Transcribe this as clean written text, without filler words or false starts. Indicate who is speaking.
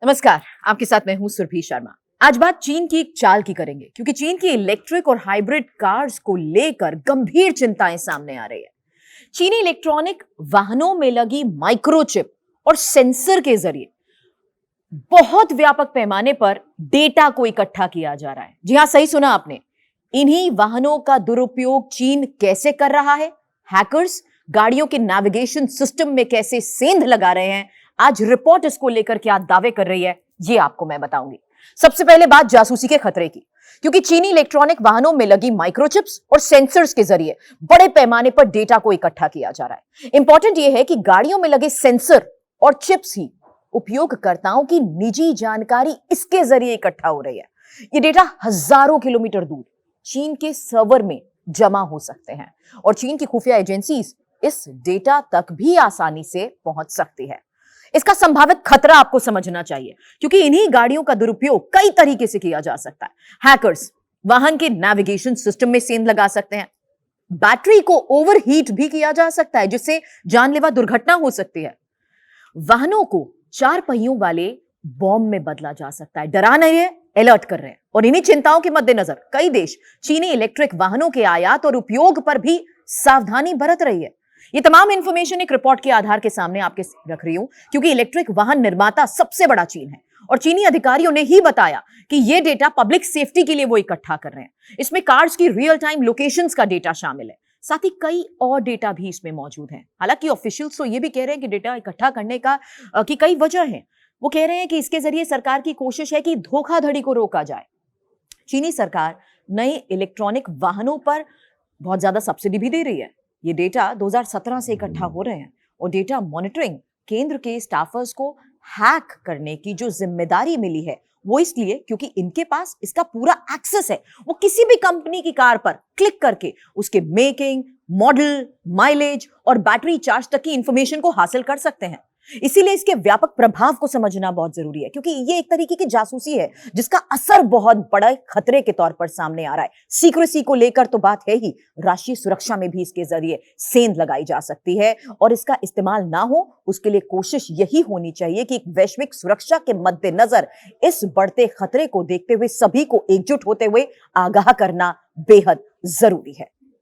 Speaker 1: नमस्कार, आपके साथ मैं हूं सुरभि शर्मा। आज बात चीन की एक चाल की करेंगे क्योंकि चीन की इलेक्ट्रिक और हाइब्रिड कार्स को लेकर गंभीर चिंताएं सामने आ रही है। चीनी इलेक्ट्रॉनिक वाहनों में लगी माइक्रोचिप और सेंसर के जरिए बहुत व्यापक पैमाने पर डेटा को इकट्ठा किया जा रहा है। जी हां, सही सुना आपने। इन्हीं वाहनों का दुरुपयोग चीन कैसे कर रहा है, हैकर्स गाड़ियों के नेविगेशन सिस्टम में कैसे सेंध लगा रहे हैं, आज रिपोर्ट इसको लेकर क्या दावे कर रही है, ये आपको मैं बताऊंगी। सबसे पहले बात जासूसी के खतरे की, क्योंकि चीनी इलेक्ट्रॉनिक वाहनों में लगी माइक्रोचिप्स और सेंसर्स के जरिए बड़े पैमाने पर डेटा को इकट्ठा किया जा रहा है। इंपॉर्टेंट यह है कि गाड़ियों में लगे सेंसर और चिप्स ही उपयोगकर्ताओं की निजी जानकारी इसके जरिए इकट्ठा हो रही है। ये डेटा हजारों किलोमीटर दूर चीन के सर्वर में जमा हो सकते हैं और चीन की खुफिया एजेंसीज इस डेटा तक भी आसानी से पहुंच सकती है। इसका संभावित खतरा आपको समझना चाहिए, क्योंकि इन्हीं गाड़ियों का दुरुपयोग कई तरीके से किया जा सकता है। हैकर्स वाहन के नेविगेशन सिस्टम में सेंध लगा सकते हैं, बैटरी को ओवरहीट भी किया जा सकता है जिससे जानलेवा दुर्घटना हो सकती है, वाहनों को 4 पहियों वाले बॉम्ब में बदला जा सकता है। डरा नहीं है, अलर्ट कर रहे हैं। और इन्हीं चिंताओं के मद्देनजर कई देश चीनी इलेक्ट्रिक वाहनों के आयात और उपयोग पर भी सावधानी बरत रही है। ये तमाम इंफॉर्मेशन एक रिपोर्ट के आधार के सामने आपके रख रही हूं, क्योंकि इलेक्ट्रिक वाहन निर्माता सबसे बड़ा चीन है और चीनी अधिकारियों ने ही बताया कि यह डेटा पब्लिक सेफ्टी के लिए वो इकट्ठा कर रहे हैं। इसमें कार्स की रियल टाइम लोकेशंस का डेटा शामिल है, साथ ही कई और डेटा भी इसमें मौजूद हैं। हालांकि ऑफिशियल्स तो ये भी कह रहे हैं कि डेटा इकट्ठा करने की कई वजह हैं। वो कह रहे हैं कि इसके जरिए सरकार की कोशिश है कि धोखाधड़ी को रोका जाए। चीनी सरकार नए इलेक्ट्रॉनिक वाहनों पर बहुत ज्यादा सब्सिडी भी दे रही है। ये डेटा 2017 से इकट्ठा हो रहे हैं और डेटा मॉनिटरिंग केंद्र के स्टाफर्स को हैक करने की जो जिम्मेदारी मिली है वो इसलिए क्योंकि इनके पास इसका पूरा एक्सेस है। वो किसी भी कंपनी की कार पर क्लिक करके उसके मेकिंग, मॉडल, माइलेज और बैटरी चार्ज तक की इंफॉर्मेशन को हासिल कर सकते हैं। इसीलिए इसके व्यापक प्रभाव को समझना बहुत जरूरी है, क्योंकि ये एक तरीके की जासूसी है जिसका असर बहुत बड़े खतरे के तौर पर सामने आ रहा है। सीक्रेसी को लेकर तो बात है ही, राष्ट्रीय सुरक्षा में भी इसके जरिए सेंध लगाई जा सकती है और इसका इस्तेमाल ना हो उसके लिए कोशिश यही होनी चाहिए कि एक वैश्विक सुरक्षा के मद्देनजर इस बढ़ते खतरे को देखते हुए सभी को एकजुट होते हुए आगाह करना बेहद जरूरी है।